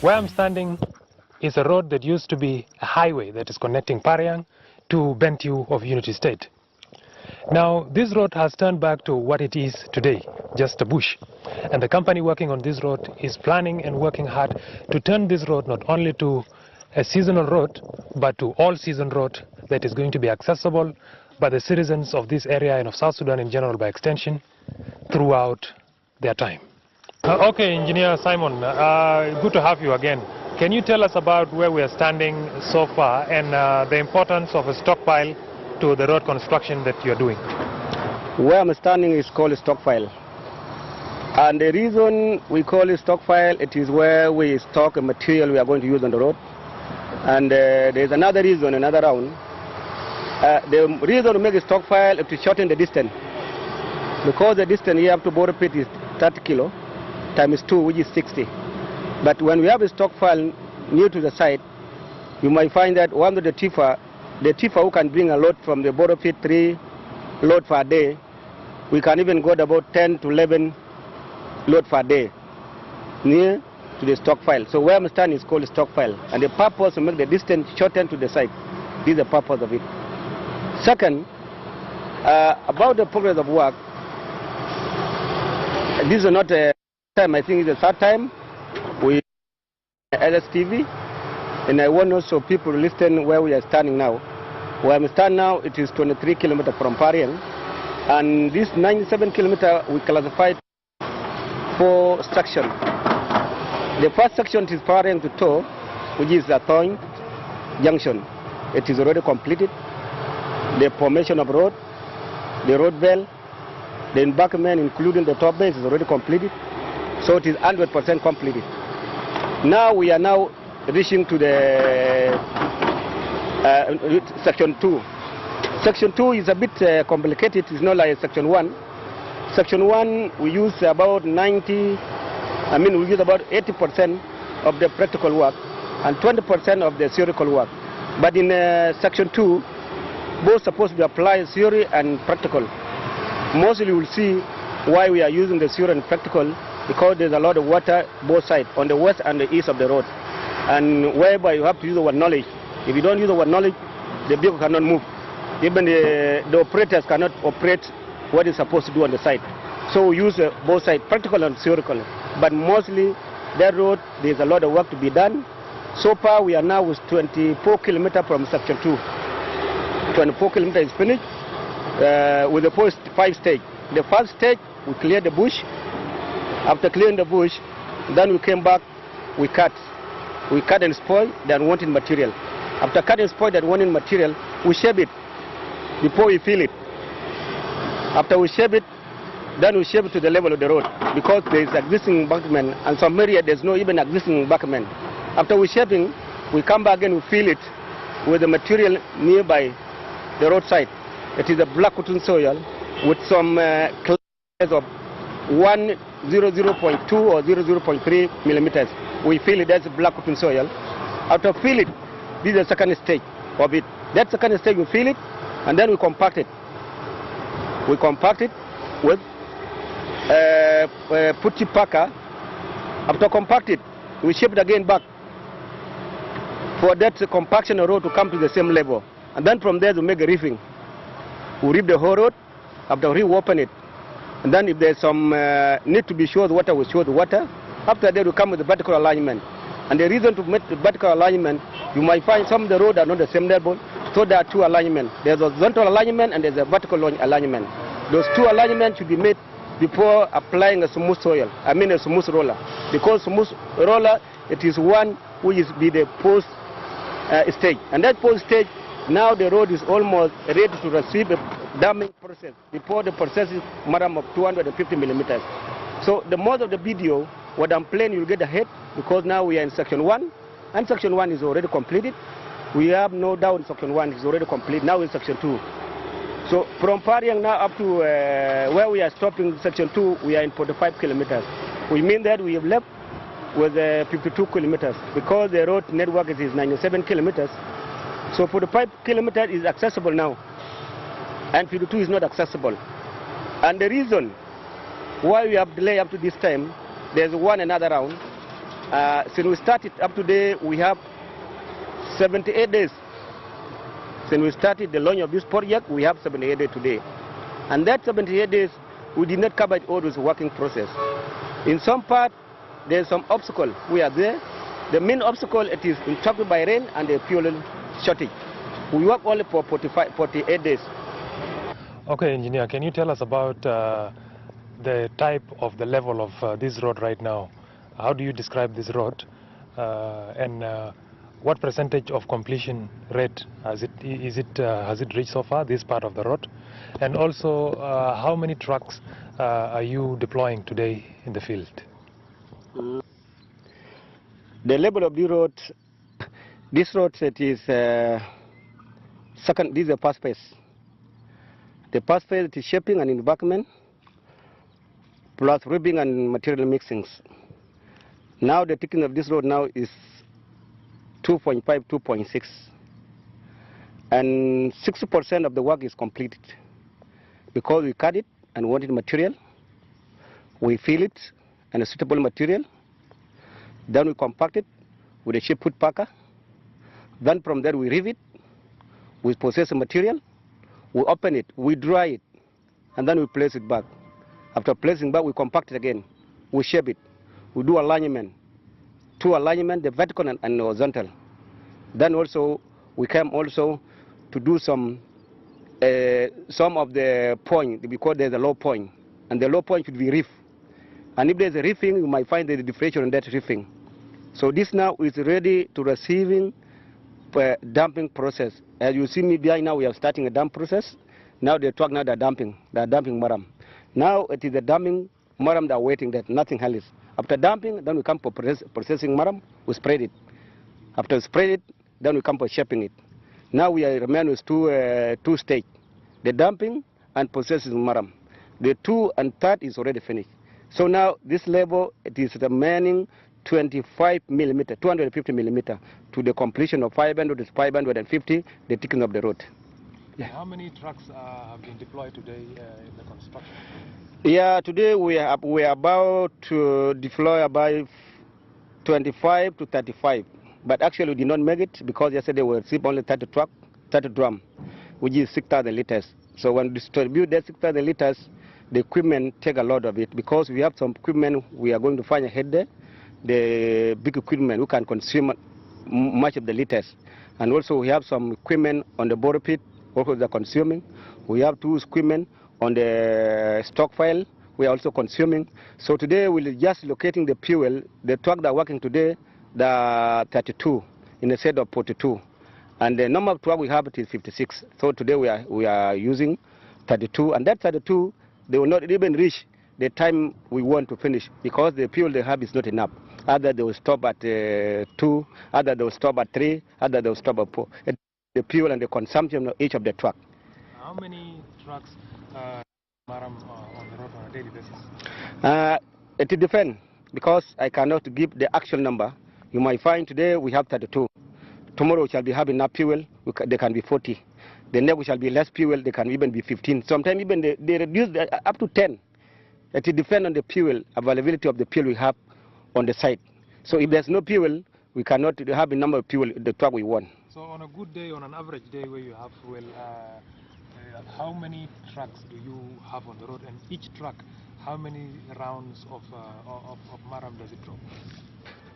Where I'm standing is a road that used to be a highway that is connecting Pariang to Bentiu of Unity State. Now, this road has turned back to what it is today, just a bush. And the company working on this road is planning and working hard to turn this road not only to a seasonal road, but to all-season road that is going to be accessible by the citizens of this area and of South Sudan in general by extension throughout their time. Okay, Engineer Simon, good to have you again. Can you tell us about where we are standing so far and the importance of a stockpile to the road construction that you're doing? Where I'm standing is called a stockpile. And the reason we call it stockpile, it is where we stock a material we are going to use on the road. And there's another reason, another round. The reason to make a stockpile is to shorten the distance. Because the distance here up to border pit is 30 kilo times 2, which is 60. But when we have a stockpile near to the site, you might find that one of the tiffer who can bring a load from the border pit, 3 load per day, we can even go to about 10 to 11 load per day near to the stockpile. So where I'm standing is called a stockpile. And the purpose to make the distance shorten to the site. This is the purpose of it. Second, about the progress of work, this is not a time, I think it's the third time we LSTV, and I want also people to listen where we are standing now. Where I'm standing now, it is 23 kilometers from Pariang, and this 97 kilometers we classified 4 sections. The first section is Pariang to Toh, which is a Thoin junction. It is already completed. The formation of road, the road bell, the embankment including the top base is already completed. So it is 100% completed. Now we are now reaching to the section 2. Section 2 is a bit complicated. It's not like section 1. Section 1 we use about 80% of the practical work and 20% of the theoretical work. But in section 2, both supposed to apply theory and practical. Mostly you will see why we are using the theory and practical, because there's a lot of water both sides, on the west and the east of the road. And whereby you have to use our knowledge. If you don't use our knowledge, the vehicle cannot move. Even the operators cannot operate what is supposed to do on the site. So we use both sides, practical and theoretical. But mostly that road, there's a lot of work to be done. So far we are now with 24 kilometers from section 2. 24 kilometers is finished with the first 5 stages. The first stage, we cleared the bush. After clearing the bush, then we came back, we cut. We cut and spoil the unwanted material. After cutting and spoil the unwanted material, we shape it before we fill it. After we shape it, then we shape it to the level of the road, because there is existing embankment, and some area there's no even existing embankment. After we shaping, we come back and we fill it with the material nearby the roadside. It is a black cotton soil with some classes of 100.2 or 00.3 millimeters. We fill it as black cotton soil. After fill it, this is the second stage of it. That second stage we fill it, and then we compact it. We compact it with putty packer. After compact it, we shape it again back for that compaction road to come to the same level. And then from there we make a reefing. We reef the whole road. After we open it, and then if there's some need to be sure the water, we show the water. After that we come with the vertical alignment. And the reason to make the vertical alignment, you might find some of the roads are not the same level, so there are 2 alignments. There's a horizontal alignment and there's a vertical alignment. Those 2 alignments should be made before applying a smooth soil, a smooth roller. Because smooth roller, it is one which is be the post stage. And that post stage, now the road is almost ready to receive a damming process. Before the process is minimum of 250 millimeters. So the most of the video, what I'm playing, you'll get ahead, because now we are in section 1, and section 1 is already completed. We have no doubt section 1 is already complete. Now in section 2. So from Pariang now up to where we are stopping section 2, we are in 45 kilometers. We mean that we have left with 52 kilometers, because the road network is 97 kilometers. So 45 kilometers is accessible now, and 52 is not accessible. And the reason why we have delayed up to this time, there's another round. Since we started up today, we have 78 days. Since we started the launch of this project, we have 78 days today. And that 78 days, we did not cover all this working process. In some part, there's some obstacle. We are there. The main obstacle it is interrupted by rain and the fuel shortage. We work only for 48 days. Okay, engineer, can you tell us about the type of the level of this road right now? How do you describe this road? And what percentage of completion rate has it reached so far, this part of the road? And also, how many trucks are you deploying today in the field? The level of the road, this road it is second. This is the first phase. The first phase is shaping and embankment, plus ribbing and material mixings. Now the thickness of this road now is 2.5, 2.6, and 60% of the work is completed because we cut it and wanted material. We fill it and a suitable material. Then we compact it with a shape put packer. Then from there we reeve it. We process the material. We open it. We dry it, and then we place it back. After placing back, we compact it again. We shape it. We do alignment. Two alignment, the vertical and horizontal. Then also we come also to do some of the point because there's a low point, and the low point should be reef. And if there's a reefing, you might find the diffraction in that reefing. So this now is ready to receiving dumping process. As you see me behind now, we are starting a dump process. Now the truck now they're dumping maram. Now it is the dumping maram that are waiting that nothing else. After dumping, then we come for processing maram, we spread it. After spread it, then we come for shaping it. Now we are remain with two stage, the dumping and processing maram. The 2 and 3rd is already finished. So now this level, it is remaining 25 millimeter, 250 millimeter to the completion of 500 to 550, the thickness of the road. Yeah. How many trucks have been deployed today in the construction? Yeah, today we are about to deploy about 25 to 35. But actually we did not make it because yesterday we received only 30 drum, which is 6,000 liters. So when we distribute that 6,000 liters, the equipment take a lot of it because we have some equipment we are going to find ahead there. The big equipment who can consume much of the liters. And also we have some equipment on the border pit, also they're consuming. We have 2 equipment on the stockpile, we are also consuming. So today we're just locating the fuel. The truck that are working today, the 32 in the set of 42. And the number of truck we have it is 56. So today we are using 32, and that 32, they will not even reach the time we want to finish because the fuel they have is not enough. Either they will stop at 2, either they will stop at 3, either they will stop at 4. The fuel and the consumption of each of the truck. How many trucks maram on the road on a daily basis? It depends because I cannot give the actual number. You might find today we have 32. Tomorrow we shall be having enough fuel, they can be 40. The next we shall be less fuel, they can even be 15. Sometimes even they reduce up to 10. It depends on the fuel, availability of the fuel we have on the site. So if there's no fuel, we cannot have a number of fuel, the truck we want. So on a good day, on an average day where you have fuel, how many trucks do you have on the road? And each truck, how many rounds of maram does it draw?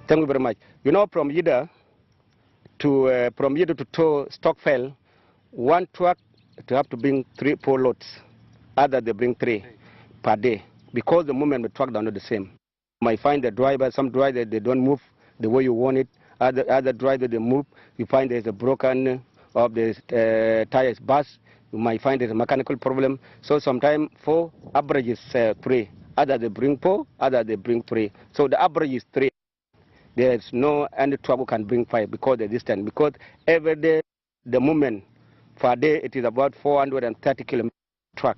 Thank you very much. You know, from Yida to Stockfell, one truck to have to bring 3-4 loads. Other they bring 3 per day because the movement of the truck are not the same. You might find the driver, some driver they don't move the way you want it. Other driver they move. You find there's a broken of the tires burst. You might find there's a mechanical problem. So sometimes 4 averages 3. Other they bring 4, other they bring 3. So the average is 3. There's no any truck who can bring 5 because the distance. Because every day the movement per day it is about 430 kilometers truck.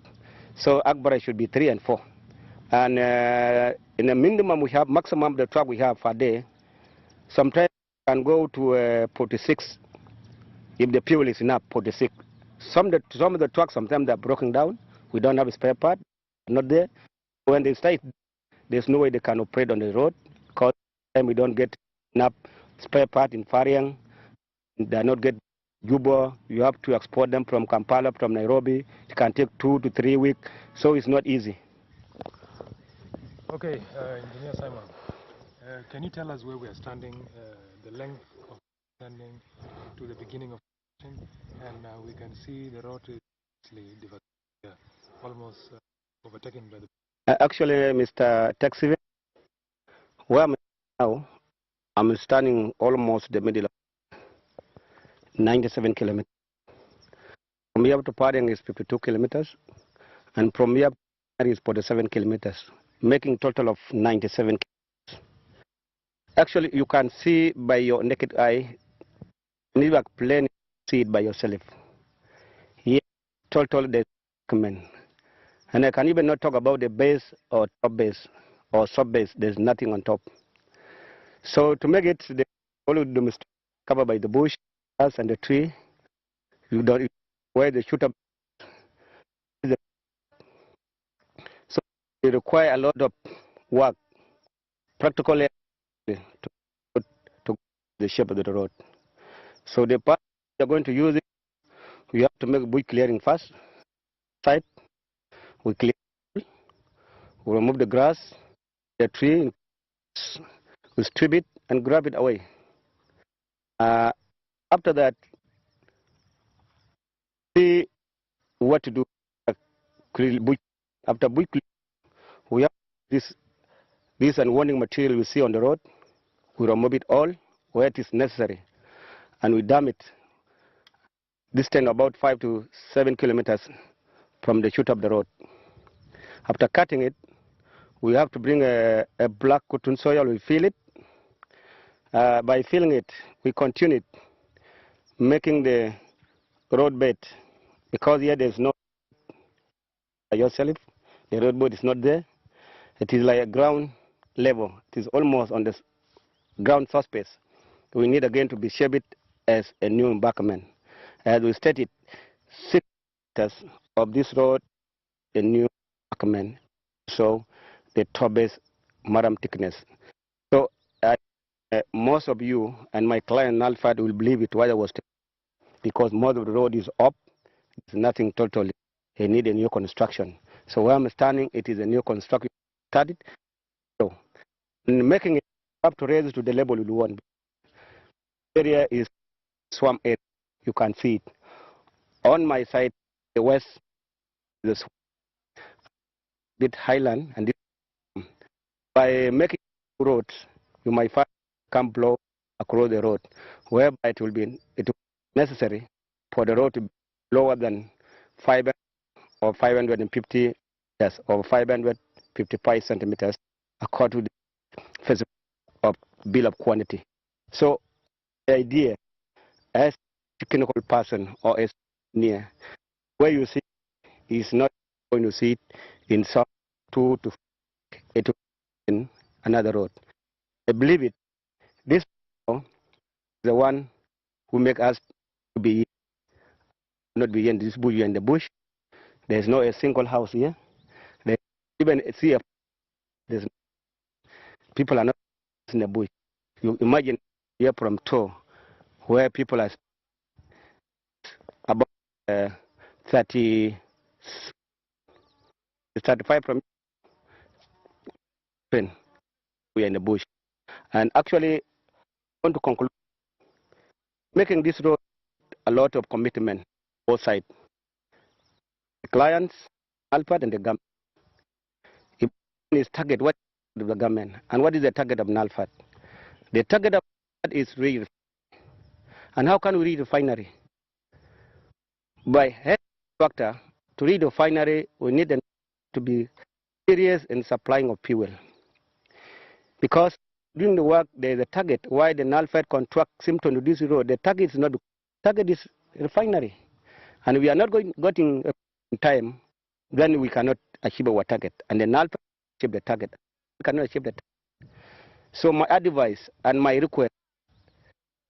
So average should be 3 and 4. And in the minimum we have maximum the truck we have per day. Sometimes can go to 46 if the fuel is enough. 46. Some of the trucks sometimes they're broken down. We don't have a spare part. Not there. When they start, there's no way they can operate on the road because time we don't get enough spare part in Fariang. They are not get Juba. You have to export them from Kampala, from Nairobi. It can take 2 to 3 weeks, so it's not easy. Okay, Engineer Simon, can you tell us where we are standing, the length of standing to the beginning of construction, and we can see the road is devastated, almost overtaken by the... Actually, Mr. Taxi, where I'm now, I'm standing almost the middle of 97 kilometers. From here to Padang is 52 kilometers, and from here is 47 kilometers, making total of 97 kilometers. Actually, you can see by your naked eye, and you plain see it by yourself. Here, total the document. And I can even not talk about the base or top base or sub base. There's nothing on top. So to make it the all domestic covered by the bush, grass and the tree, you don't where the shoot up. So they require a lot of work, practically to the shape of the road. So the part you're going to use it, we have to make bush clearing first. Side, we clear, we remove the grass, the tree, we strip it and grab it away. After that, see what to do. After bush, we have this unwanted material we see on the road. We remove it all where it is necessary, and we dam it. Distance about 5 to 7 kilometers from the shoot of the road. After cutting it, we have to bring a black cotton soil. We fill it. By filling it, we continue it, making the road bed, because here there's no yourself. The road bed is not there. It is like a ground level. It is almost on the ground surface. We need again to be shaped as a new embankment. As we stated, 6 meters of this road, a new embankment. So the top base madam thickness. So most of you and my client Alfred will believe it what I was telling, because most of the road is up. It's nothing totally. It need a new construction. So where I'm standing, it is a new construction started. So in making it up to raise to the level we want. Area is swamp area. You can see it. On my side, the west, the bit highland, and this, by making roads, you might find can blow across the road, whereby it will be necessary for the road to be lower than 500 or 550 meters or 555 centimeters according to the physical of bill of quantity. So the idea, as a technical person or as near, where you see is not going to see it in some 2 to 8 in another road. I believe it. This is the one who make us to be not be in this bush in the bush. There's no a single house here. There's even see a there's people are not in the bush. You imagine here from Tor, where people are about 30, 35 from we are in the bush. And actually, I want to conclude making this road a lot of commitment both sides, the clients, Alfred, and the government. If is target, what is the government, and what is the target of NALFAD? The target of NALFAD is real. And how can we read refinery? By head factor, to read refinery, we need to be serious in supplying of fuel. Because during the work, there is a target. Why the NALFAD contract seems to reduce the road? The target is not the target is refinery. And we are not getting in time, then we cannot achieve our target. And the NALFAD achieve the target. We cannot achieve the target. So my advice and my request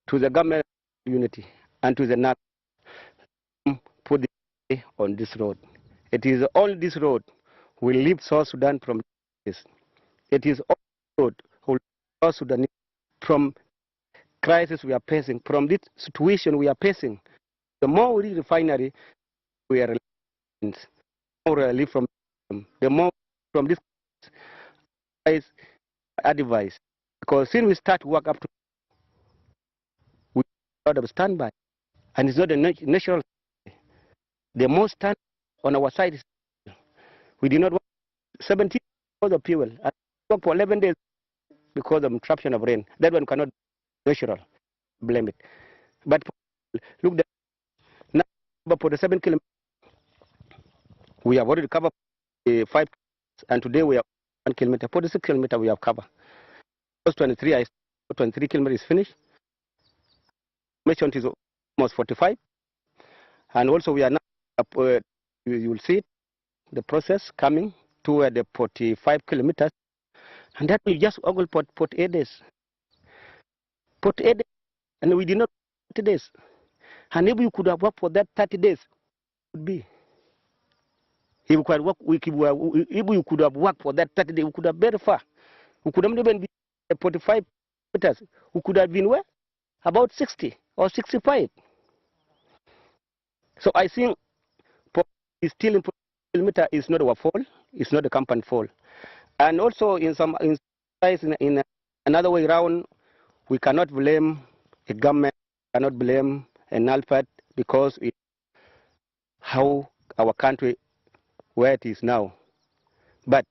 to the government unity and to the NALFAD, put the on this road. It is all this road will leave South Sudan from this. It is all road will leave South Sudan from crisis we are facing, from this situation we are facing, the more we refinery we are relieved, more relief from them, the more from this advice. Because since we start work up to, we have a lot of standby, and it's not a natural. The most stand on our side is we did not work 17 because of fuel. And work for 11 days because of interruption of rain. That one cannot be natural. Blame it. But look, now for the 7 kilometers, we have already covered 5, and today we have 1 kilometer. For the 6 kilometers, we have covered. 23 kilometers is finished. Mission is almost 45, and also we are now. You will see it, the process coming to the 45 kilometers, and that will just only put 8 days. Put 8 days, and we did not 30 days. And if we could have worked for that 30 days, it would be. If we could have worked for that 30 days, we could have very far. We could have even been 45 kilometers. We could have been where? About 60 or 65. So I think still in kilometer is not our fault. It's not the company fault. And also in another way around, we cannot blame a government, cannot blame an alpha because it's how our country where it is now. But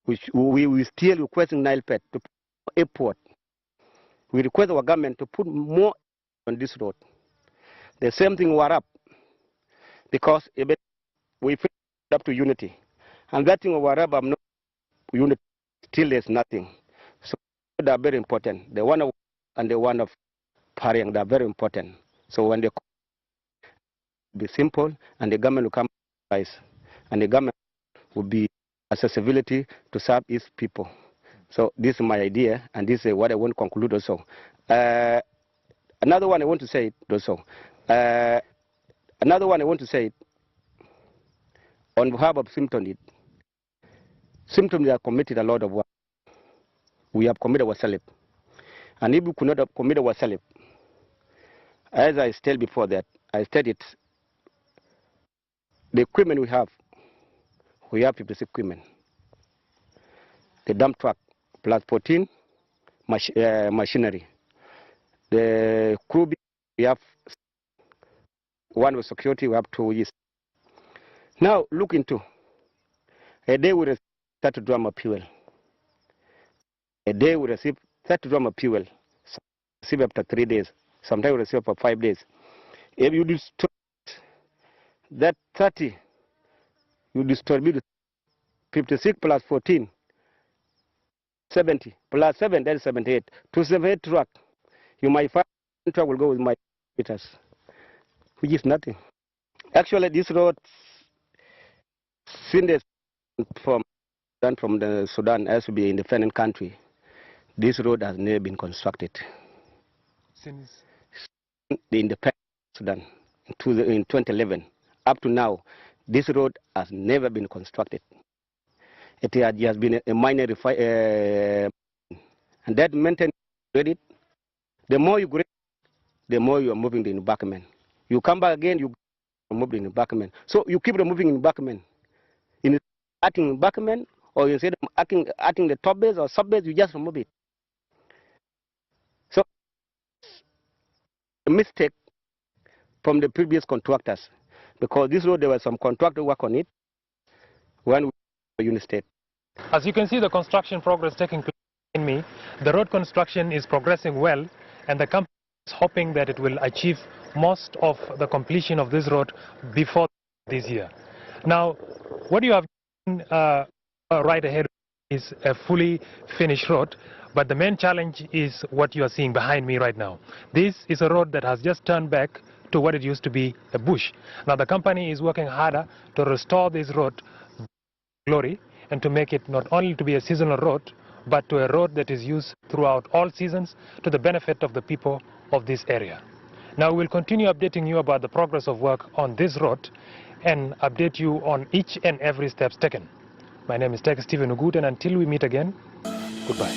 we still requesting NILPET to put more effort. We request our government to put more on this road. The same thing Warab, because we feel up to unity. And that thing of Warab, I'm not unity, still there's nothing. So they are very important. The one of and the one of Pariang, they are very important. So when they be simple, and the government will come price, and the government will be accessibility to serve its people. So this is my idea, and this is what I want to conclude also. Another one I want to say also. Another one I want to say on behalf of Symptom have committed a lot of work. We have committed ourselves. And if we could not have committed ourselves, as I stated before that, I stated the equipment we have 56 equipment. The dump truck plus 14 machinery. The crew, we have one with security, we have 2 years. Now look into a day we receive 30 drum of fuel. A day we receive 30 drum of fuel. Receive after 3 days. Sometimes we receive for 5 days. If you distribute that 30, you distribute 56 plus 14, 70 plus 7, that is 78. To 78 truck, you might find truck will go with my meters, which is nothing. Actually, this road, since from the Sudan has to be an independent country, this road has never been constructed. Since the independent Sudan in 2011 up to now, this road has never been constructed. It has been a minor and that maintenance credit. The more you grade, the more you are moving the embankment. You come back again, you remove the embankment. So you keep removing embankment. In adding embankment, or instead of adding the top base or sub base, you just remove it. So a mistake from the previous contractors, because this road there was some contractor work on it when we were Unit State. as you can see, the construction progress taking place in me, the road construction is progressing well, and the company is hoping that it will achieve most of the completion of this road before this year. Now, what you have right ahead is a fully finished road, but the main challenge is what you are seeing behind me right now. This is a road that has just turned back to what it used to be, a bush. Now the company is working harder to restore this road glory and to make it not only to be a seasonal road, but to a road that is used throughout all seasons to the benefit of the people of this area. Now we'll continue updating you about the progress of work on this road and update you on each and every steps taken. My name is Tech Stephen Ugut, and until we meet again, goodbye.